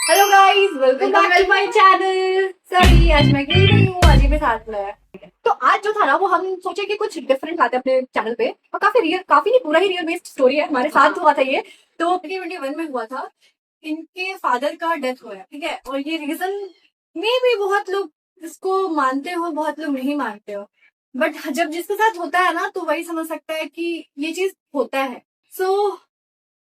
Hello guys, welcome back to my channel. Sorry, आज मैं गई नहीं हूँ, अजय भी साथ में है। तो आज जो था ना, वो हम सोचे कि कुछ डिफरेंट लाते हैं अपने चैनल पे, और काफी नहीं, पूरा ही रियल बेस्ड स्टोरी है। हमारे साथ हुआ था ये, तो 2021 में हुआ था। इनके फादर का डेथ हुआ है, ठीक है। और ये रीजन में भी बहुत लोग इसको मानते हो, बहुत लोग नहीं मानते हो, बट जब जिसके साथ होता है ना, तो वही समझ सकता है कि ये चीज होता है। सो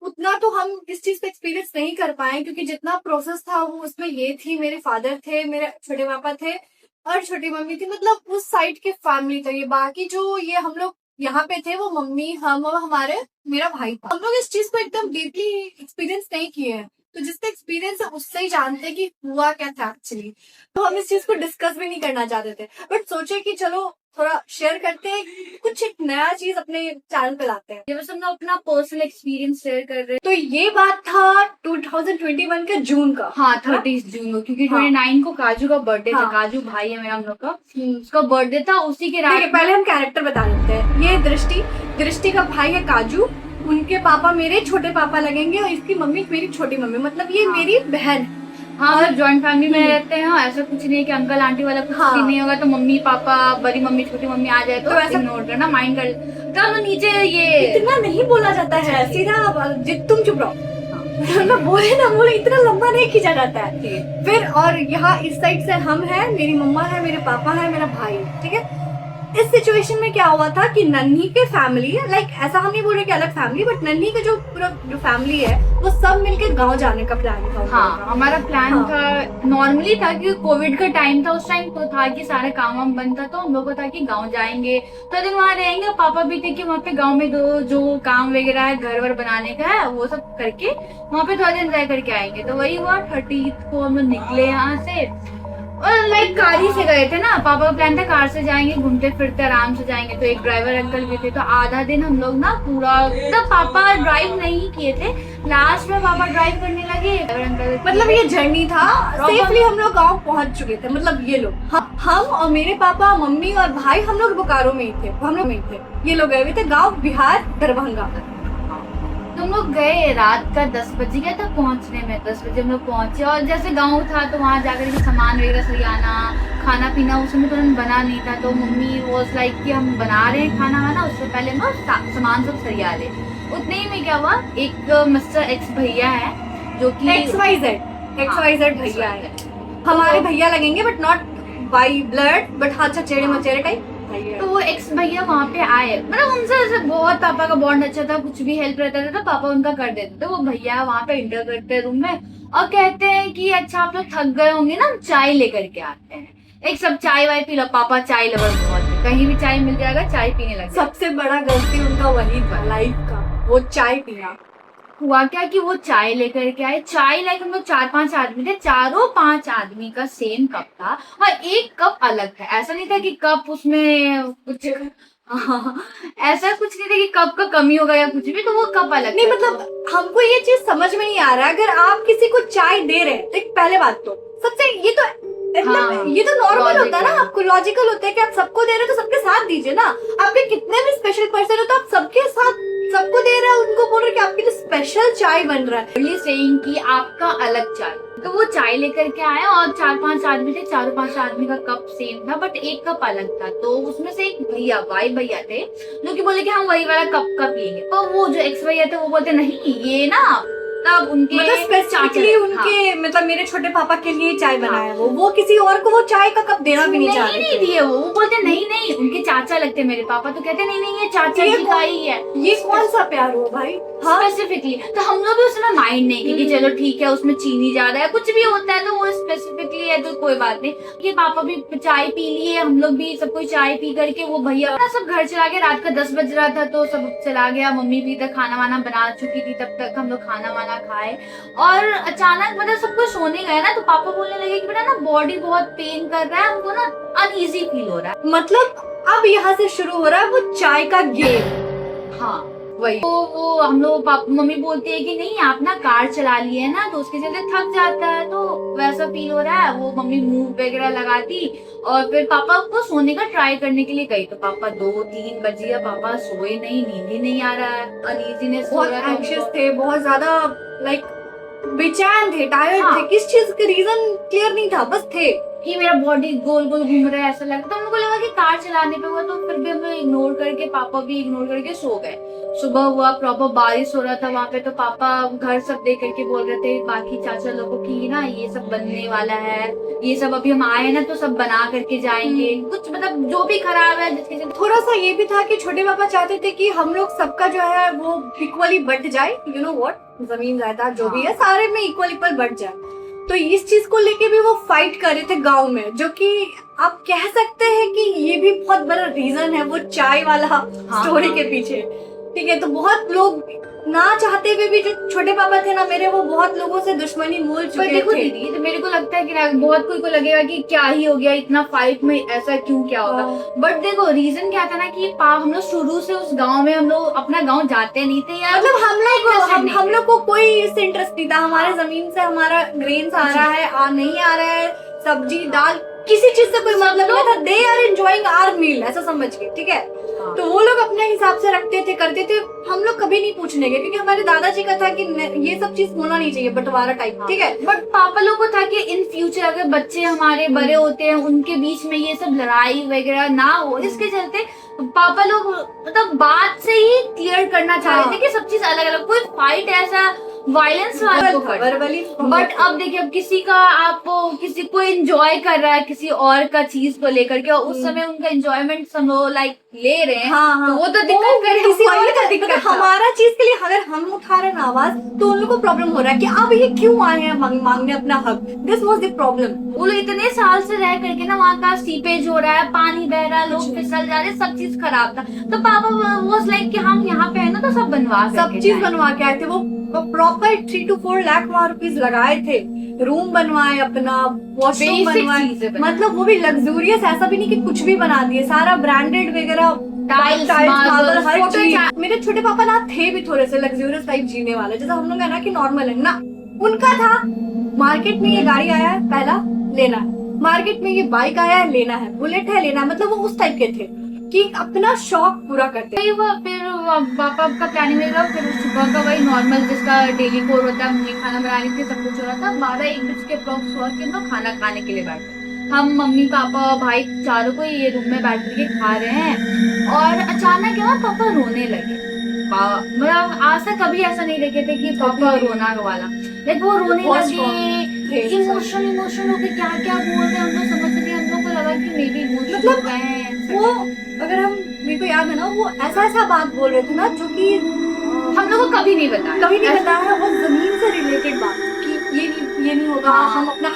उतना तो हम इस चीज का एक्सपीरियंस नहीं कर पाए, क्योंकि जितना प्रोसेस था वो उसमें ये थी, मेरे फादर थे, मेरे छोटे पापा थे और छोटी मम्मी थी, मतलब उस साइड के फैमिली थे ये। बाकी जो ये हम लोग यहाँ पे थे, वो मम्मी, हम और हमारे मेरा भाई था। हम लोग इस चीज को एकदम डीपली एक्सपीरियंस नहीं किए हैं, तो जिसका एक्सपीरियंस है उससे ही जानते हैं कि हुआ क्या था एक्चुअली। तो हम इस चीज को डिस्कस भी नहीं करना चाहते थे, बट सोचे कि चलो थोड़ा शेयर करते हैं, कुछ एक नया चीज अपने चैनल पे लाते हैं। ये बस हम लोग अपना पर्सनल एक्सपीरियंस शेयर कर रहे हैं। तो ये बात था 2021 के जून का। हाँ, 30 जून को, क्योंकि 29 को काजू का बर्थडे था। काजू भाई है मेरा हम लोग का, उसका बर्थडे था। उसी के रात पहले हम कैरेक्टर बता देते हैं। ये दृष्टि का भाई है काजू। उनके पापा मेरे छोटे पापा लगेंगे और इसकी मम्मी मेरी छोटी मम्मी, मतलब ये मेरी बहन। हाँ, और जॉइंट फैमिली में रहते हैं। हाँ, ऐसा कुछ नहीं है कि अंकल आंटी वाला कुछ भी नहीं होगा। तो मम्मी पापा, बड़ी मम्मी, छोटी मम्मी आ जाए तो ऐसा इग्नोर करना, माइंड कर। तो नीचे ये इतना नहीं बोला जाता है, सीधा तुम चुप रहो। मैं बोले ना बोले, इतना लंबा नहीं खींचा जाता है। फिर और यहाँ इस साइड से हम हैं, मेरी मम्मा है, मेरे पापा है, मेरा भाई, ठीक है। इस सिचुएशन में क्या हुआ था कि नन्ही के फैमिली, लाइक ऐसा हम नहीं बोल रहे कि अलग फैमिली, बट नन्ही का जो पूरा जो फैमिली है वो सब मिलके गांव जाने का प्लान था। हाँ, हमारा प्लान था, नॉर्मली था कि कोविड का टाइम था, उस टाइम तो था कि सारे काम वाम बंद था, तो हम लोगों को था कि गांव जाएंगे, तो दिन वहाँ रहेंगे। पापा भी थे कि वहाँ पे गांव में जो काम वगैरह है, घर वर बनाने का है, वो सब करके वहाँ पे थोड़ा दिन रह करके आएंगे। तो वही हुआ, 30 को हम लोग निकले यहाँ से, और लाइक कार ही से गए थे ना। पापा का प्लान था कार से जाएंगे, घूमते फिरते आराम से जाएंगे। तो एक ड्राइवर अंकल भी थे, तो आधा दिन हम लोग ना पूरा, मतलब पापा ड्राइव नहीं किए थे, लास्ट में पापा ड्राइव करने लगे। अंकल, मतलब ये जर्नी था, सेफली हम लोग गांव पहुंच चुके थे। मतलब ये लोग, हम और मेरे पापा, मम्मी और भाई, हम लोग बोकारो में ही थे, हम लोग में ही थे। ये लोग गए हुए थे गाँव, बिहार, दरभंगा। तुम लोग गए रात का 10 बजे गया था पहुंचने में। 10 बजे हम लोग पहुंचे, और जैसे गांव था तो वहां जाकर के सामान वगैरह सरियाना, खाना पीना उस समय तुरंत बना नहीं था। तो मम्मी वॉज लाइक कि हम बना रहे हैं खाना वाना, उससे पहले हम सामान सब सरिया ले। उतने ही में क्या हुआ, एक मिस्टर एक्स भैया है, जो कि XYZ भैया है, हमारे भैया लगेंगे, but not by blood, but हाँ चचेरे मचेरे टाइप। तो वो एक्स भैया वहाँ पे आए, मतलब उनसे ऐसे बहुत पापा का बॉन्ड अच्छा था, कुछ भी हेल्प रहता था तो पापा उनका कर देते थे। वो भैया वहाँ पे इंटर करते हैं रूम में, और कहते हैं कि अच्छा आप लोग थक गए होंगे ना, हम चाय लेकर के आते हैं, एक सब चाय वाय पी लो। पापा चाय लवर बहुत है, कहीं भी चाय मिल जाएगा चाय पीने लगे। सबसे बड़ा गलती उनका वही था लाइफ का, वो चाय पीना। हुआ क्या कि वो चाय लेकर के आए। चाय लाइक हम लोग 4-5 आदमी थे, चारों 5 आदमी का सेम कप था, और एक कप अलग था। ऐसा नहीं था कि कप उसमें कुछ ऐसा कुछ नहीं था कि कप का कमी होगा या कुछ भी, तो वो कप अलग नहीं। मतलब हमको ये चीज समझ में नहीं आ रहा, अगर आप किसी को चाय दे रहे हैं, तो पहले बात तो सबसे ये तो ये तो नॉर्मल होता है ना, आपको लॉजिकल होता है कि आप सबको दे रहे हो तो सबके साथ दीजिए ना। आपके कितने भी स्पेशल पर्सन हो तो आप सबके साथ सबको दे रहे हो, उनको बोल रहे कि आपके लिए स्पेशल चाय बन रहा है, ये सेइंग कि आपका अलग चाय। तो वो चाय लेकर के आए, और 4-5 आदमी थे, चारों 5 आदमी का कप सेम था, बट एक कप अलग था। तो उसमें से एक भैया, वाई भैया थे, जो कि बोले कि हम वही वाला कप का पियेंगे। तो वो जो एक्स भैया थे वो बोलते नहीं, ये ना तब उनके मतलब स्पेसिफिकली उनके मतलब मेरे छोटे पापा के लिए चाय बनाया वो किसी और को वो चाय का कप देना भी नहीं चाहते। नहीं दिए, वो बोलते नहीं उनके चाचा लगते मेरे पापा, तो कहते नहीं ये चाचा जी का ही है। ये कौन सा प्यार हुआ भाई, स्पेसिफिकली। तो हम लोग भी उसमें माइंड नहीं की कि चलो ठीक है, उसमें चीनी ज्यादा है, कुछ भी होता है तो वो स्पेसिफिकली है तो कोई बात नहीं। ये पापा भी चाय पी लिए, हम लोग भी सब कोई चाय पी करके, वो भैया अपना सब घर चला गया। रात का 10 बज रहा था तो सब चला गया, मम्मी भी तक खाना वाना बना चुकी थी, तब तक हम लोग खाना वाना खाए। और अचानक मतलब सब कुछ सोने गए ना, तो पापा बोलने लगे कि बेटा ना बॉडी बहुत पेन कर रहा है, हमको ना अनईजी फील हो रहा है। मतलब अब यहाँ से शुरू हो रहा है वो चाय का गेम। हाँ वही, तो वो हम लोग मम्मी बोलती है कि नहीं आप ना कार चला लिए ना, तो उसके चलते थक जाता है, तो वैसा फील हो रहा है। वो मम्मी मूव वगैरह लगाती, और फिर पापा को सोने का ट्राई करने के लिए गई, तो पापा 2-3 बजे, पापा सोए नहीं, नींद ही नहीं आ रहा है, अनईजीनेस, बहुत एंग्शियस थे, बहुत ज्यादा लाइक बेचैन थे, टायर्ड हाँ। थे, किस चीज का रीजन क्लियर नहीं था, बस थे। कि मेरा बॉडी गोल गोल घूम रहा है ऐसा लगा। तो हम लोग को लगा कि कार चलाने पे हुआ, तो फिर भी हमें इग्नोर करके, पापा भी इग्नोर करके सो गए। सुबह हुआ, प्रॉपर बारिश हो रहा था वहां पे, तो पापा घर सब देख करके बोल रहे थे बाकी चाचा लोगों की ना ये सब बनने वाला है, ये सब अभी हम आए ना तो सब बना करके जाएंगे, कुछ मतलब जो भी खराब है जिसके थोड़ा सा ये भी था कि छोटे पापा चाहते थे कि हम लोग सबका जो है वो इक्वली बंट जाए, यू नो व्हाट, जमीन जायदाद जो भी है सारे में इक्वल इक्वल बंट जाए। तो इस चीज को लेके भी वो फाइट कर रहे थे गांव में, जो कि आप कह सकते हैं कि ये भी बहुत बड़ा रीजन है वो चाय वाला स्टोरी के पीछे। ठीक है, तो बहुत लोग ना चाहते हुए भी जो छोटे पापा थे ना मेरे, वो बहुत लोगों से दुश्मनी मोल चुके थे। देखो दीदी, तो मेरे को लगता है कि ना बहुत कोई को लगेगा कि क्या ही हो गया, इतना फाइट में ऐसा क्यों क्या होगा। बट देखो रीजन क्या था ना कि हम लोग शुरू से उस गांव में, हम लोग अपना गांव जाते नहीं थे यार, मतलब हम लोग को कोई इससे इंटरेस्ट नहीं था। हमारे जमीन से हमारा ग्रेन्स आ रहा है नहीं आ रहा है, सब्जी दाल किसी चीज से कोई मतलब नहीं था। दे आर एंजॉइंग आवर मील ऐसा समझ के, ठीक है। तो वो लोग अपने हिसाब से रखते थे, करते थे, हम लोग कभी नहीं पूछने गए, क्योंकि हमारे दादाजी का था कि ये सब चीज होना नहीं चाहिए, बंटवारा टाइप, ठीक है। बट पापा लोग को था कि इन फ्यूचर अगर बच्चे हमारे बड़े होते हैं, उनके बीच में ये सब लड़ाई वगैरह ना हो, इसके चलते पापा लोग मतलब बात से ही क्लियर करना चाह रहे थे कि सब चीज अलग अलग, कोई फाइट ऐसा वायलेंस वाला को बट अब देखिए, अब किसी का आपको किसी को एंजॉय कर रहा है किसी और का चीज को लेकर के, और उस समय उनका एंजॉयमेंट सब लाइक ले रहे हैं। हाँ, तो वो तो दिक्कत कर किसी और का दिक्कत, हमारा चीज के लिए अगर हम उठा रहे हैं आवाज तो उन लोगों को प्रॉब्लम हो रहा है कि अब ये क्यों आए हैं मांगने अपना हक। This was the problem. वो लोग इतने साल से रह करके ना, वहाँ का सीपेज हो रहा है, पानी बह रहा है, लोग फिसल जा रहे, सब चीज खराब था। तो पापा वाज लाइक कि हम यहाँ पे है ना तो सब बनवा, सब चीज बनवा के आए थे। वो प्रॉपर 3 to 4 लाख वहाँ रुपीज लगाए थे, रूम बनवाए, अपना वॉशरूम बनवाए, मतलब वो भी लग्जूरियस, ऐसा भी नहीं कि कुछ भी बना दिए, सारा ब्रांडेड वगैरह, टाइल्स मार्बल हर चीज। मेरे छोटे पापा ना थे भी थोड़े से लग्जूरियस टाइप जीने वाले, जैसा हम लोग है ना कि नॉर्मल है ना, उनका था मार्केट में ये गाड़ी आया है पहला लेना है, मार्केट में ये बाइक आया है लेना है, बुलेट है लेना है, मतलब वो उस टाइप के थे कि अपना शौक पूरा करते। फिर पापा का प्लानिंग रहेगा, फिर सुबह का वही नॉर्मल जिसका डेली कोर होता है, मम्मी खाना बनाने के सब कुछ हो रहा था। 12-1 बजे के अप्रॉक्स हुआ कि हम लोग खाना खाने के लिए बैठे, हम मम्मी पापा भाई चारों को ये रूम में बैठ के खा रहे हैं, और अचानक क्या पापा रोने लगे। मतलब आज तक कभी ऐसा नहीं देखे थे कि पापा रोना वाला, लाइक वो रोने लगे, इमोशनल होके क्या क्या बोल रहे हैं हम लोग समझ नहीं, हम लोग को लगा कि मे बी इमोशनल हो गए हैं। वो अगर हम, मेरे को याद है ना, वो ऐसा बात बोल रहे थे ना जो कि हम लोग को कभी नहीं बताया, वो जमीन से रिलेटेड बात कि ये नहीं होगा, हम अपना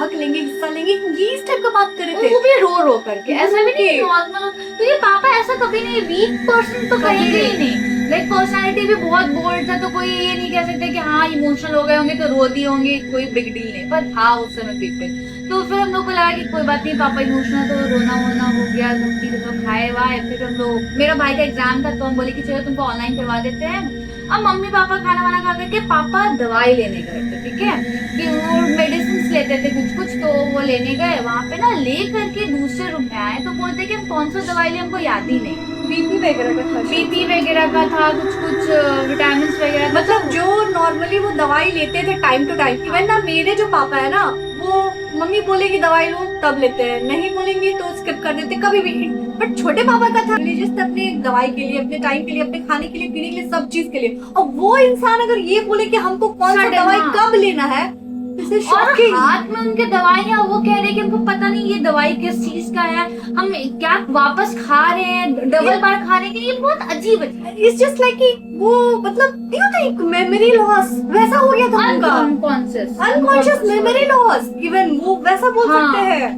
हक लेंगे, हिस्सा लेंगे, ये इस टाइप का बात कर रहे थे। वो भी रो करके, ऐसा भी नहीं नॉर्मल। तो ये पापा ऐसा कभी नहीं, वीक पर्सन तो कहेंगे ही नहीं, लाइक पर्सनालिटी भी बहुत बोल्ड था, तो कोई ये नहीं कह सकते कि हाँ इमोशनल हो गए होंगे तो रो दिए होंगे, कोई बिग डील नहीं, पर था उस समय पीपल। तो फिर हम लोग को लगा कि कोई बात नहीं, पापा इमोशनल, तो रोना वोना हो गया, सब चीज तो खाए वाए। फिर हम लोग, मेरा भाई का एग्जाम था तो हम बोले कि चलो तुमको ऑनलाइन करवा देते हैं। अब मम्मी पापा खाना वाना खा करके पापा दवाई लेने गए थे, ठीक है, कि वो मेडिसिन लेते थे कुछ, तो वो लेने गए। वहाँ पे ना ले करके दूसरे रूम में आए तो बोलते कि हम कौन सा दवाई ले, हमको याद ही नहीं। बीपी वगैरह का था, कुछ विटामिन वगैरह, मतलब जो नॉर्मली वो दवाई लेते थे टाइम टू टाइम। इवन ना मेरे जो पापा है ना, वो मम्मी बोलेगी दवाई लो तब लेते हैं, नहीं बोलेंगे तो स्किप कर देते कभी भी। बट छोटे पापा का था रिलीजियस, अपने दवाई के लिए, अपने टाइम के लिए, अपने खाने के लिए, पीने के लिए, सब चीज के लिए। और वो इंसान अगर ये बोले कि हमको कौन सा दवाई कब लेना है, और हाथ में उनके दवाइयाँ, वो कह रहे कि हमको पता नहीं ये दवाई किस चीज का है, हम क्या वापस खा रहे हैं, डबल बार खा रहे हैं, ये बहुत अजीब है। इट्स जस्ट लाइक वो मतलब यू थिंक मेमोरी लॉस वैसा हो गया था उनका, अनकॉन्शियस मेमोरी लॉस, इवन वो वैसा बोल सकते हैं।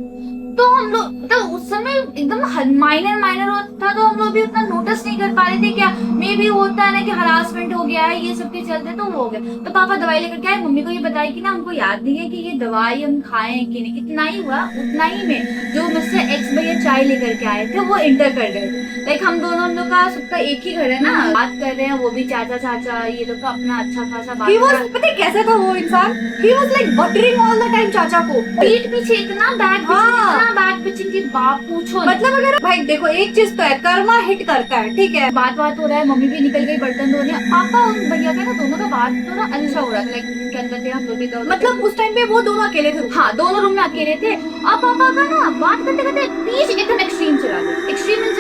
तो हम लोग मतलब उस समय एकदम माइनर होता, तो हम लोग भी उतना नोटिस नहीं कर पा रहे थे। क्या मे भी होता है ना कि हरासमेंट हो गया है, ये सब के चलते तो हो गया। तो पापा दवाई लेकर के आए, मम्मी को ये बताया कि ना हमको याद नहीं है कि ये दवाई हम खाए कि नहीं। इतना ही हुआ, उतना ही में जो मुझसे एक्स भैया चाय लेकर के आए थे वो इंटर कर गए थे। लाइक हम लोग का सबका एक ही घर है ना, बात कर रहे हैं, वो भी चाचा ये लोग का अपना अच्छा खासा बात। पता कैसा था वो इंसान, he was like buttering all the time चाचा को, पीठ पीछे इतना बैग बैक पिचिंग की बात पूछो। मतलब अगर भाई देखो एक चीज तो है, कर्मा हिट करता है, ठीक है। बात हो रहा है, मम्मी भी निकल गई बर्तन धोने, पापा और भैया का ना दोनों का बात थोड़ा अच्छा हो रहा था, लाइक के अंदर थे हम लोग भी मतलब उस टाइम पे वो दोनों अकेले थे। हाँ, दोनों रूम में अकेले थे। अब पापा का ना बात करते करते प्लीज एकदम एक्सट्रीम चला गया, एक्सट्रीम इन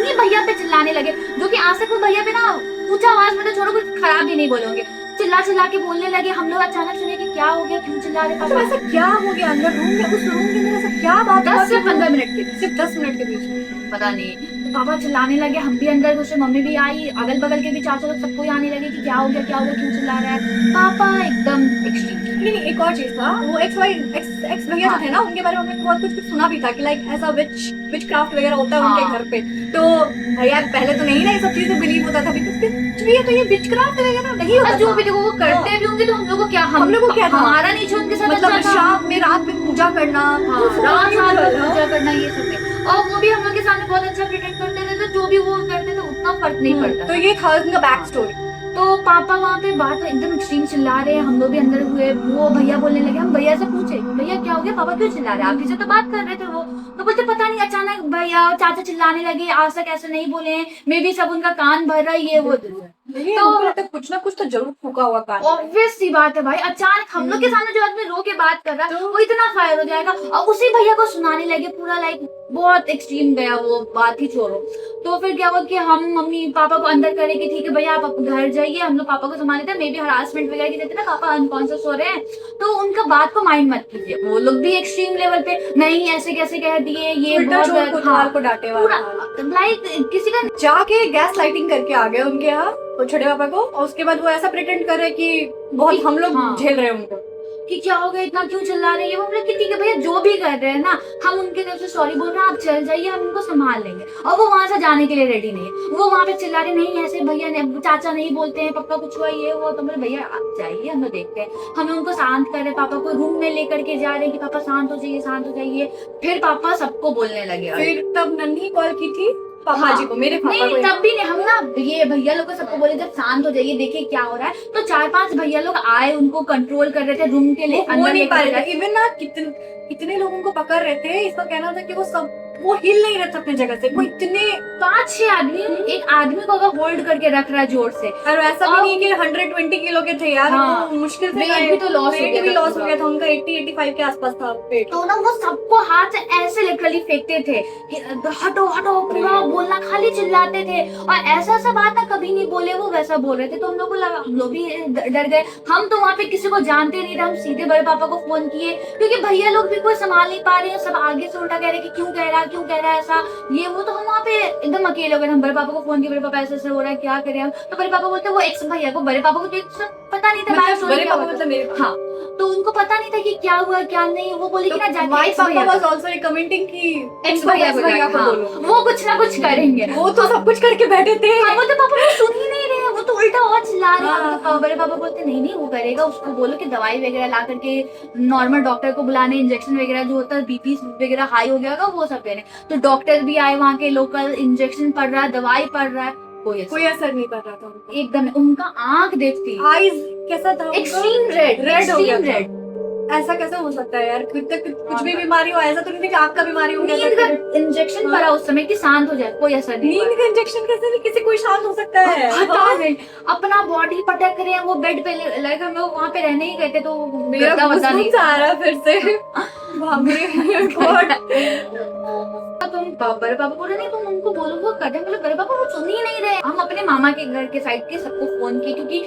इतनी भैया पे चिल्लाने लगे, जो कि आज तक वो भैया पे ना ऊंचा आवाज में तो छोड़ो कुछ खराब भी नहीं बोलोगे, चिल्ला चिल्ला के बोलने लगे। हम लोग अचानक सुने कि क्या हो गया, क्यों चिल्ला रहे तो पापा। ऐसा क्या हो गया अंदर रूम में, उस रूम के अंदर ऐसा क्या बात 10 से 15 मिनट के, सिर्फ 10 मिनट के बीच में, पता नहीं। तो पापा चिल्लाने लगे, हम भी अंदर घुसे, मम्मी भी आई, अगल बगल के भी चाचा लोग सबको आने लगे कि क्या हो गया, क्यों चिल्ला रहा है। पापा एकदम एक्सट्रीम। नहीं एक और चीज था, वो एक्स भैया जो थे ना, उनके बारे में हमने बहुत कुछ सुना भी था कि लाइक ऐसा विच क्राफ्ट वगैरह होता है उनके घर पे। तो भैया पहले तो नहीं ना ये सब चीजें बिलीव होता था, बिकॉज ये तो ये विच क्राफ्ट वगैरह नहीं होता, जो भी देखो वो करते भी होंगे तो हम लोग को क्या, हम लोग को क्या था, हमारा नहीं छो उनके साथ मतलब अच्छा था। शाम में रात में पूजा करना, रात में पूजा करना, ये सब है। और वो भी हम लोग के सामने बहुत अच्छा प्रिटेंड करते थे, तो जो भी वो करते थे उतना फर्क नहीं पड़ता। तो ये था उनका बैक स्टोरी। तो पापा वहाँ पे बात एकदम एक्सट्रीम चिल्ला रहे हैं, हम लोग भी अंदर हुए। वो भैया बोलने लगे, हम भैया से पूछे भैया क्या हो गया, पापा क्यों चिल्ला रहे हैं, आप ही से तो बात कर रहे थे। वो तो बोलते पता नहीं अचानक भैया चाचा चिल्लाने लगे, आज तक ऐसे नहीं बोले हैं, मे भी सब उनका कान भर रहा है, ये वो। तो कुछ ना कुछ तो जरूर फूका हुआ कान। ऑब्वियस सी बात है भाई, अचानक हम लोग के सामने जो आदमी रो के बात कर रहा है वो इतना फायर हो जाएगा, और उसी भैया को सुनाने लगे पूरा, लाइक बहुत एक्सट्रीम गया वो बात ही छोड़ो। तो फिर क्या हुआ कि हम मम्मी पापा को अंदर करे कि ठीक है भैया आप घर जाइए, हम लोग पापा को संभाले थे, मे बी हरासमेंट वगैरह की देते ना, पापा अनकॉन्शियस हो रहे हैं, तो उनका बात को माइंड मत कीजिए। वो लोग भी एक्सट्रीम लेवल पे नहीं ऐसे कैसे कह दिए, ये बहुत को डांटे लाइक किसी का जाके गैस लाइटिंग करके आ गए उनके यहाँ और छोटे पापा को, और उसके बाद वो ऐसा प्रिटेंड कर रहे कि बहुत हम लोग झेल रहे हैं उनको, कि क्या हो गया इतना क्यों चिल्ला रहे हैं। वो बोले कि ठीक है भैया जो भी कर रहे हैं ना, हम उनके तरफ से सॉरी बोल रहे हैं, आप चल जाइए, हम उनको संभाल लेंगे। और वो वहां से जाने के लिए रेडी नहीं है, वो वहां पे चिल्ला रहे नहीं ऐसे भैया ने चाचा नहीं बोलते हैं, पापा कुछ हुआ ये वो। तो बोले भैया आप जाइए, हम लोग देखते हैं। हमें उनको शांत कर रहे, पापा को रूम में लेकर के जा रहे हैं कि पापा शांत हो जाइए, शांत हो जाइए। फिर पापा सबको बोलने लगे। फिर तब नन्ही कॉल की थी पापा जी को, मेरे पापा को। तब भी नहीं, हम ना ये भैया लोग को सबको बोले जब शांत हो जाइए देखिए क्या हो रहा है। तो 4-5 भैया लोग आए, उनको कंट्रोल कर रहे थे रूम के लिए, अंदर नहीं पा रहे थे। इवन ना कितने लोगों को पकड़ रहे थे, इसका कहना था कि वो हिल नहीं रहे थे अपनी जगह से। वो इतने 5-6 आदमी एक आदमी को अगर होल्ड करके रख रहा है जोर से, और ऐसा भी नहीं कि 120 किलो के थे यार। हाँ, वो मुश्किल से वेट भी तो लॉस हो गया था उनका, 80-85 के आसपास था पेट। तो ना वो सबको हाथ से ऐसे लिटरली फेंकते थे, हटो हटो, पूरा बोलना खाली चिल्लाते थे। और ऐसा बात ना कभी नहीं बोले, वो वैसा बोल रहे थे। तो हम लोग को लगा, हम लोग भी डर गए। हम तो वहाँ पे किसी को जानते नहीं थे, हम सीधे बड़े पापा को फोन किए, क्योंकि भैया लोग भी कोई संभाल नहीं पा रहे हैं, सब आगे से उल्टा कह रहे कि क्यों कह रहा है ऐसा ये वो। तो हम वहाँ पे एकदम अकेले हो गए। हम बड़े पापा को फोन किया, बड़े पापा ऐसे हो रहा है, क्या करें हम। तो बड़े पापा बोलते वो एक्स भैया को, बड़े पापा को तो पता नहीं था, बड़े पापा मतलब मेरे, हाँ, तो उनको पता नहीं था कि क्या हुआ क्या नहीं। वो बोले कि ना जाके माय पापा वाज आल्सो रिकमेंडिंग कि एक्स भैया को बोलो, वो कुछ ना कुछ करेंगे। वो तो सब कुछ करके बैठे थे। हाँ, वो तो पापा वो सुन ही नहीं रहे, वो तो उल्टा और चिल्ला रहे हैं। तो बड़े पापा बोलते नहीं वो करेगा, उसको बोलो कि दवाई वगैरह ला करके नॉर्मल डॉक्टर को बुलाने, इंजेक्शन वगैरह जो होता है बीपी वगैरह हाई हो गया वो सब देने। तो डॉक्टर भी आए वहाँ के, लोकल इंजेक्शन पड़ रहा है, दवाई पड़ रहा है, कोई असर नहीं कर रहा था एकदम। उनका आंख देखती, आईज कैसा था, एक्सट्रीम रेड हो गया, रेड। ऐसा कैसे हो सकता है यार, कुछ भी बीमारी हो, ऐसा तो नहीं कि आंख का बीमारी हो। नींद का इंजेक्शन पड़ा उस समय कि शांत हो जाए, कोई असर नहीं। नींद का इंजेक्शन कैसे भी किसी कोई शांत हो सकता है, पता नहीं। अपना बॉडी पटक रहे हैं, वो बेड पे लाइक हम लोग वहाँ पे रहने ही गए थे, तो मेरा नहीं आ रहा फिर से। तुम बड़े पापा बोले नहीं तुम उनको बोलो वो कर दे। बोले बड़े पापा वो सुन ही नहीं रहे। हम अपने मामा के घर के साइड के सबको फोन किए, क्योंकि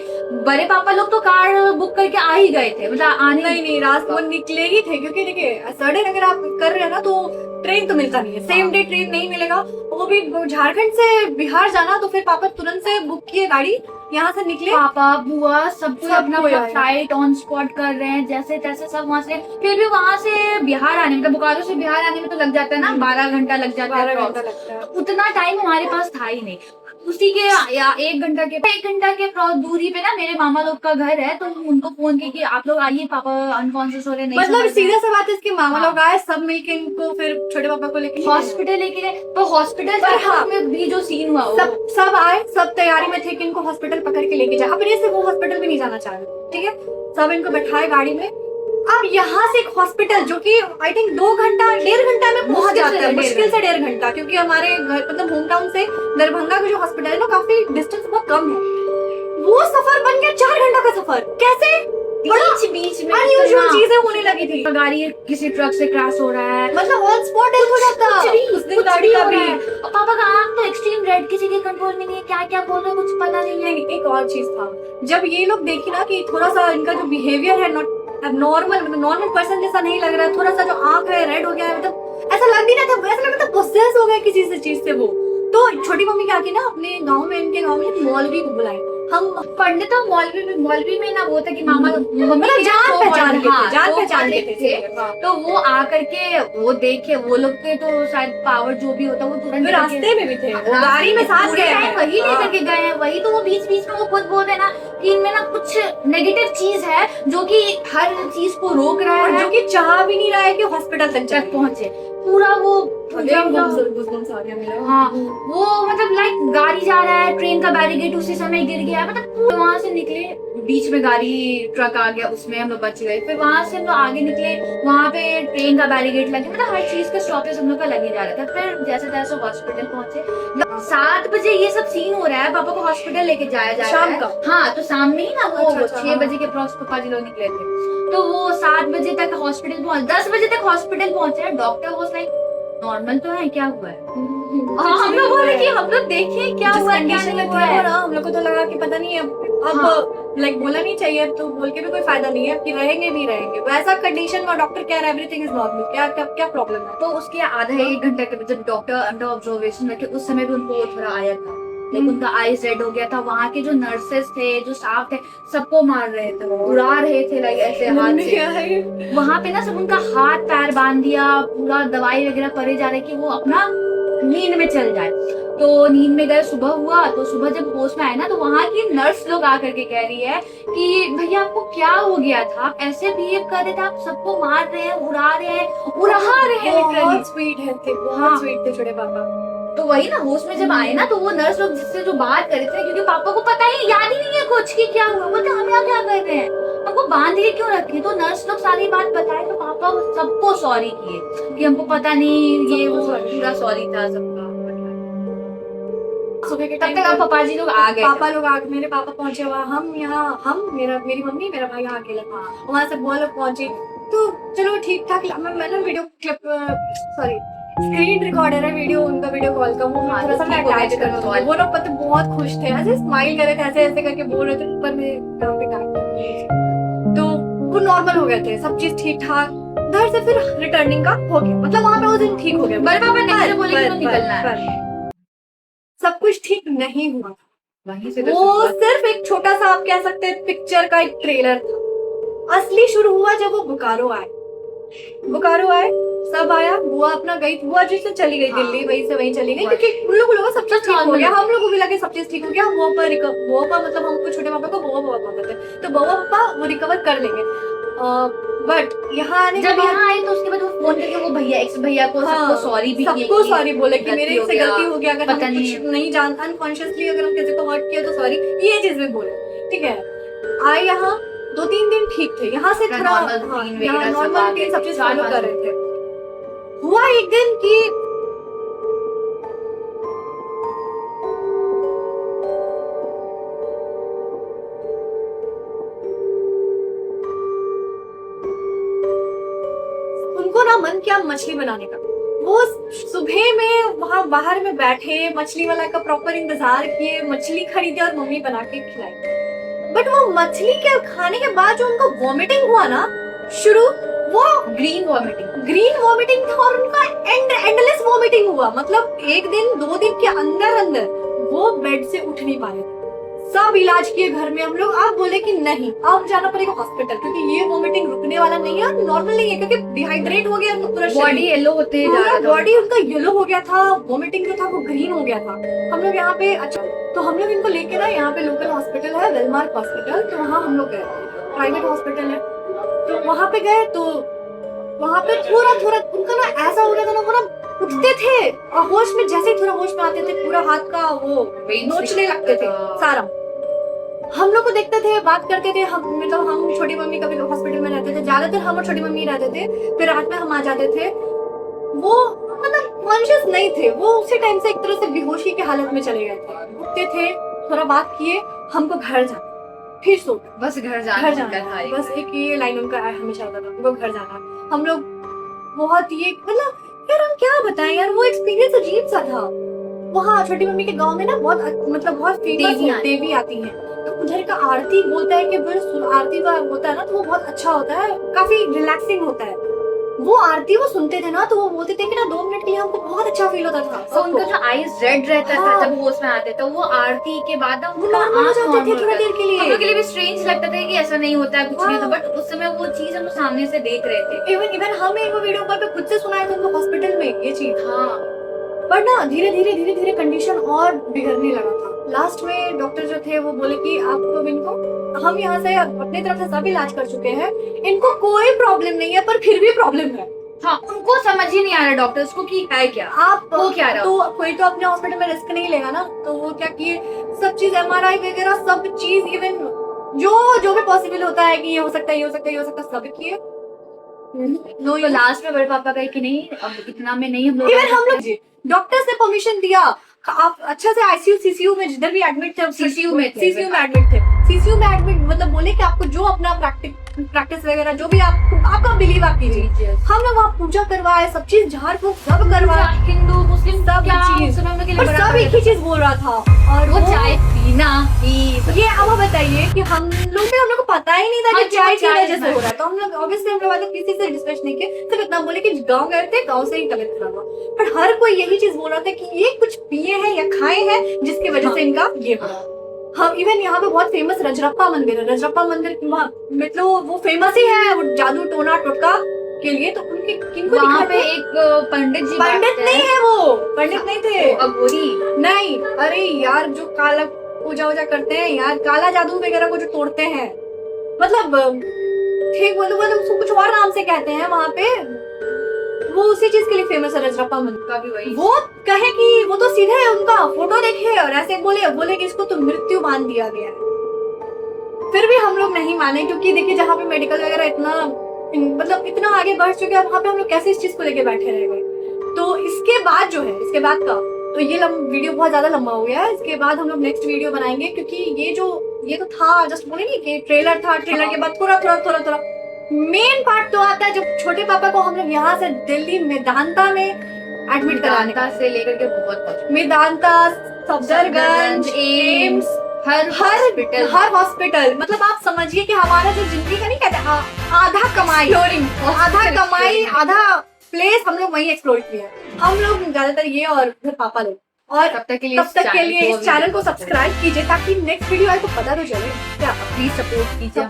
बड़े पापा लोग तो कार बुक करके आ ही गए थे, मतलब आने नहीं रात को निकले ही थे। क्योंकि देखिए सडन अगर आप कर रहे हैं ना तो ट्रेन तो मिलता नहीं है, सेम डे ट्रेन नहीं मिलेगा। वो भी झारखंड से बिहार जाना, तो फिर पापा तुरंत से बुक किए गाड़ी, यहाँ से निकले। पापा बुआ सब अपना फ्लाइट ऑन स्पॉट कर रहे हैं, जैसे तैसे सब वहाँ से। फिर भी वहाँ से बिहार आने में, मतलब बोकारो से बिहार आने में तो लग जाता है ना, 12 घंटा लग जाता है। उतना टाइम हमारे पास था ही नहीं। उसी के 1 घंटा के दूरी पे ना मेरे मामा लोग का घर है। तो उनको फोन किया कि आप लोग आइए, पापा अनकॉन्शियस हो रहे नहीं। मतलब सीधा सा बात है, इसके मामा लोग आए, सब मिलके इनको फिर छोटे पापा को लेके हॉस्पिटल लेके गए। तो हॉस्पिटल में भी जो सीन हुआ, सब आए, सब तैयारी में थे कि इनको हॉस्पिटल पकड़ के लेके जाए। अपने से वो हॉस्पिटल भी नहीं जाना चाह रहे, ठीक है। सब इनको बैठाए गाड़ी में, अब यहाँ से एक हॉस्पिटल जो कि आई थिंक 1.5 घंटा में पहुंच जाता है, मुश्किल से 1.5 घंटा, क्योंकि हमारे घर मतलब होम टाउन से दरभंगा का जो हॉस्पिटल है ना काफी डिस्टेंस बहुत कम है, वो सफर बन गया 4 घंटा का सफर। कैसे? बीच में अनयूजुअल चीजें होने लगी थी। गाड़ी किसी ट्रक से क्रैश हो रहा है, मतलब ऑन स्पॉट डेथ हो जाता उस दिन गाड़ी का भी। और पापा का आंख तो एक्सट्रीम रेड, किसी के कंट्रोल में नहीं है, क्या क्या बोल रहे हैं कुछ पता नहीं है। नहीं, एक और चीज था, जब ये लोग देखी ना कि थोड़ा सा इनका जो बिहेवियर है नॉट नॉर्मल, मतलब नॉर्मल पर्सन जैसा नहीं लग रहा है, थोड़ा सा जो आंख है रेड हो गया है, मतलब ऐसा लग नहीं रहा था, ऐसा लग रहा था पोसेस हो गया किसी से चीज से वो। तो छोटी मम्मी क्या की ना, अपने गांव में, इनके गांव में मौलवी को बुलाई। हम पंडित और मौलवी में ना वो था कि मामा मम्मी मतलब जान पहचान के थे, जान तो पहचान के थे। तो वो आकर के वो देखे, वो लोग के तो शायद पावर जो भी होता है वो तुरंत रास्ते में भी थे, वो गाड़ी में सांस गए हैं, वही लेकर के गए हैं, वही तो वो बीच बीच में वो खुद बोल रहे ना कि इनमें ना कुछ नेगेटिव चीज है जो कि हर चीज को रोक रहा और है, जो कि चाह भी नहीं रहा है कि हॉस्पिटल तक पहुंचे। पूरा वो हाँ, वो मतलब लाइक गाड़ी जा रहा है, ट्रेन का बैरिकेड उसी समय गिर गया, मतलब वहां से निकले, बीच में गाड़ी ट्रक आ गया, उसमें हम लोग बच गए। फिर वहां से हम लोग आगे निकले, वहां पे ट्रेन का बैरिकेड लगे, मतलब हर चीज का स्टॉपेज हम लोग का लगे जा रहा था। फिर जैसे तैसे हॉस्पिटल पहुंचे, 7 बजे ये सब सीन हो रहा है, पापा को हॉस्पिटल लेके जाया जा रहा है शाम का। हाँ, तो शाम में ही ना वो अच्छा, 6 बजे के अप्रॉक्स पापा जी लोग निकले थे, तो वो 7 बजे तक हॉस्पिटल पहुंच, 10 बजे तक हॉस्पिटल पहुंचे। डॉक्टर वाज लाइक नॉर्मल तो है, क्या हुआ है? हम लोग बोले कि हम लोग देखें क्या हुआ, क्या नहीं हुआ है। हम लोग को तो लगा कि पता नहीं अब लाइक बोला नहीं चाहिए, तो बोल के भी कोई फायदा नहीं है कि रहेंगे नहीं रहेंगे, वैसा कंडीशन में डॉक्टर कह रहा है एवरीथिंग इज नॉर्मल, क्या क्या क्या प्रॉब्लम है। तो उसके आधा 1 घंटे के जब डॉक्टर अंडर ऑब्जर्वेशन रखे, उस समय भी उनको थोड़ा आया था, लेकिन उनका आईज रेड हो गया था। वहाँ के जो नर्सेस थे, जो स्टाफ थे, सबको मार रहे थे, उड़ा रहे थे लाइक ऐसे हाथ से। वहाँ पे ना सब उनका हाथ पैर बांध दिया, पूरा दवाई वगैरह करे जा रहे कि वो अपना नींद में चल जाए। तो नींद में गए, सुबह हुआ, तो सुबह जब होश में आए ना, तो वहाँ की नर्स लोग आकर के कह रही है कि भैया आपको क्या हो गया था, आप ऐसे बिहेव कर रहे थे, आप सबको मार रहे हैं, उड़ा रहे हैं, उड़ा रहे हैं। बहुत स्वीट है थे, बहुत स्वीट थे छोटे पापा। तो वही ना, होश में जब आए ना, तो वो नर्स लोग जिससे जो बात कर रहे थे, क्योंकि पापा को पता ही याद ही नहीं है कुछ कि क्या हुआ, बोलते हम यहाँ क्या कर रहे हैं, हमको बांध के क्यों रखे। तो नर्स लोग सारी बात बताए, तो पापा सबको सॉरी किए कि हमको पता नहीं, ये वो पूरा सॉरी था सबका। सुबह के तब टाइम तक आप पापा जी लोग आ गए, पापा लोग आ, मेरे पापा पहुंचे हुआ, हम यहाँ, हम मेरी मम्मी मेरा भाई यहाँ अकेला था, वहां से वो लोग पहुंचे, तो चलो ठीक ठाक। मैंने video clip, sorry screen recorder है, वीडियो उनका वीडियो कॉल का, वो मैं थोड़ा सा मैं अटैच कर दूंगी। वो लोग पता बहुत खुश थे, ऐसे स्माइल कर रहे थे, ऐसे ऐसे करके बोल रहे थे, पर मैं यहाँ पे काम, तो वो नॉर्मल हो गए थे, सब चीज ठीक ठाक। उधर से फिर रिटर्निंग का हो गया, मतलब वहाँ पे वो दिन ठीक हो गया। बड़े पापा ने बोले कि निकलना है, सब कुछ ठीक नहीं हुआ, वहीं से वो सिर्फ एक छोटा सा आप कह सकते हैं पिक्चर का एक ट्रेलर था। असली शुरू हुआ जब वो बोकारो आए, सब आया, बुआ अपना गई, बुआ जी से चली गई दिल्ली, वहीं से वहीं चली गई, क्योंकि उन लोगों को सब चीज ठीक हो गया, हम लोग को भी लगे सब चीज ठीक हो गया। वो पर मतलब हमको छोटे पापा को बुआ बोलते थे, तो बुआ पापा वो रिकवर कर लेंगे। बट यहाँ आने जब यहाँ आए तो उसके बाद वो फोन करके वो भैया एक्स भैया को सबको सॉरी भी किए, सबको सॉरी बोले कि मेरे से गलती हो गया, अगर पता हम कुछ नहीं जानता, अनकॉन्शियसली अगर हम किसी को हर्ट किया तो सॉरी, ये चीज भी बोले। ठीक है, आए यहाँ 2-3 दिन ठीक थे, यहाँ से थोड़ा नॉर्मल रूटीन सब चीज फॉलो कर रहे थे। हुआ एक दिन कि उनको ना मन किया मछली बनाने का। वो सुबह में वहां बाहर में बैठे, मछली वाला का प्रॉपर इंतजार किए, मछली खरीदे और मम्मी बना के खिलाई। बट वो मछली के खाने के बाद जो उनको वॉमिटिंग हुआ ना, शुरू वो ग्रीन वॉमिटिंग था, और उनका एंडलेस वॉमिटिंग हुआ। मतलब 1 दिन 2 दिन के अंदर वो बेड से उठ नहीं पा रहे थे। सब इलाज किए घर में हम लोग, आप बोले कि नहीं अब जाना पड़ेगा हॉस्पिटल, क्योंकि ये वॉमिटिंग रुकने वाला नहीं है, नॉर्मल नहीं है, क्योंकि डिहाइड्रेट हो गया उनका पूरा बॉडी येलो होते जा रहा था, बॉडी उनका येलो हो गया था, वॉमिटिंग जो था वो ग्रीन हो गया था। हम लोग यहाँ पे, अच्छा तो हम लोग इनको लेके ना, यहाँ पे लोकल हॉस्पिटल है वेलमार्क हॉस्पिटल, तो वहाँ हम लोग गए, प्राइवेट हॉस्पिटल है, तो वहाँ पे गए। तो वहाँ पे थोड़ा उनका ना ऐसा हो गया था ना, वो ना उठते थे और होश में, जैसे ही थोड़ा होश में आते थे, पूरा हाथ का वो नोचने लगते थे सारा। हम लोग को देखते थे, बात करते थे, मतलब हम छोटी मम्मी कभी हॉस्पिटल में रहते थे, ज्यादातर हम और छोटी मम्मी रहते थे, फिर रात में हम आ जाते थे। वो मतलब कॉन्शियस नहीं थे, वो उसी टाइम से एक तरह से बेहोशी की हालत में चले गए थे। उठते थे, थोड़ा बात किए, हमको घर जाना, फिर सो बस घर घर जाना जाना, बस एक ये लाइन उनका हमेशा होता था, उनको घर जाना। हम लोग बहुत ये मतलब यार हम क्या बताएं यार, वो एक्सपीरियंस अजीब सा था। वहाँ छोटी मम्मी के गांव में ना बहुत मतलब बहुत फेमस देवी आती हैं, तो उधर का आरती बोलता है कि बस आरती का होता है ना, तो वो बहुत अच्छा होता है, काफी रिलैक्सिंग होता है। वो आरती वो सुनते थे ना, तो वो बोलते थे कि ना 2 मिनट के लिए हमको बहुत अच्छा फील होता था। तो उनका जो आईज रेड रहता था हाँ। जब वो उसमें आते थे, वो आरती के बाद ना वो उनका नॉर्मल हो आँख जाते थे normal थोड़ा होता देर के था। हम लोग के लिए। लिए भी स्ट्रेंज लगता था कि ऐसा नहीं होता है, कुछ नहीं होता, हाँ। बट उस समय वो चीज हम लोग सामने से देख रहे थे। इवन हम एक वीडियो कॉल पे खुद से सुनाए थे उनको हॉस्पिटल में ये चीज। हाँ, पर ना धीरे धीरे कंडीशन और बिगड़ने लगा था। लास्ट में डॉक्टर जो थे वो बोले कि आपको इनको हम यहाँ से अपनी तरफ से सब इलाज कर चुके हैं, इनको कोई प्रॉब्लम नहीं है, पर फिर भी प्रॉब्लम है। हाँ, उनको समझ ही नहीं आ रहा डॉक्टर्स को कि है क्या, आप वो क्या रहा। तो कोई तो अपने हॉस्पिटल में रिस्क नहीं लेगा ना, तो वो क्या किए, सब चीज MRI वगैरह सब चीज, इवन जो भी पॉसिबल होता है कि ये हो सकता है, ये हो सकता है, ये हो सकता है, सब किए। नो, तो लास्ट में बड़े पापा कहे कि नहीं अब इतना में नहीं हम लोग इवन हम लोग डॉक्टर्स ने परमिशन दिया, आप अच्छा से ICU CCU में जिधर भी एडमिट थे, CCU में थे, CCU में एडमिट थे, CCU में एडमिट मतलब बोले कि आपको जो अपना प्रैक्टिस वगैरह जो भी आपका बिलीव आप कीजिए। हम लोग वहाँ पूजा करवाए, सब चीज झाड़ फूक सब करवाए, हिंदू मुस्लिम सब क्या चीज, उस समय हम लोग के लिए और बराबर सब एक ही चीज बोल रहा था। और वो चाय पीना ही। ये अब आप बताइए कि हम लोग को पता ही नहीं था हाँ, कि चाय की चाय वजह से हो रहा है, तो हम लोग ऑब्वियसली हम लोग किसी से डिस्कस नहीं किए, सिर्फ इतना बोले कि गांव गए थे, गांव से ही तबीयत खराब हुआ। पर हर कोई यही चीज बोल रहा था कि ये कुछ पिए हैं या खाए हैं जिसकी वजह से इनका ये हो रहा है। हम इवन यहाँ पे बहुत फेमस रजरप्पा मंदिर है, रजरप्पा मंदिर मतलब वो फेमस ही है वो जादू टोना टोटका के लिए। तो उनके किनको वहाँ दिखाते पे हैं? एक पंडित जी पंडित नहीं है, वो पंडित नहीं थे, अघोरी नहीं, अरे यार जो काला पूजा वूजा करते हैं यार, काला जादू वगैरह को जो तोड़ते हैं, मतलब ठीक बोलो उसको कुछ और नाम से कहते हैं वहाँ पे, वो उसी चीज के लिए फेमस है रजरप्पा मंदिर का भी। वही वो कहे कि वो तो सीधे उनका फोटो देखे और ऐसे बोले कि इसको तो मृत्यु मान दिया गया है। फिर भी हम लोग नहीं माने, क्योंकि देखिए जहाँ पे मेडिकल वगैरह इतना मतलब इतना आगे बढ़ चुके हैं, वहाँ पे हम लोग कैसे इस चीज को लेके बैठे रह गए। तो इसके बाद जो है, इसके बाद का तो ये वीडियो बहुत ज्यादा लंबा हो गया है, इसके बाद हम लोग नेक्स्ट वीडियो बनाएंगे, क्योंकि ये तो था जस्ट बोले नहीं कि ट्रेलर था, ट्रेलर के बाद थोड़ा मेन पार्ट तो आता है जब छोटे पापा को हम लोग यहाँ से दिल्ली मेदांता में एडमिट कराने का, से लेकर के बहुत मेदांता, सफदरगंज, एम्स, हर हॉस्पिटल, मतलब आप समझिए कि हमारा जो जिंदगी का नहीं कहते आधा कमाई आधा प्लेस हम लोग वहीं एक्सप्लोर किया। हम लोग ज्यादातर ये और फिर पापा लोग, और तब तक के लिए इस चैनल को सब्सक्राइब कीजिए ताकि नेक्स्ट वीडियो आपको पता तो चले। क्या प्लीज सपोर्ट कीजिए।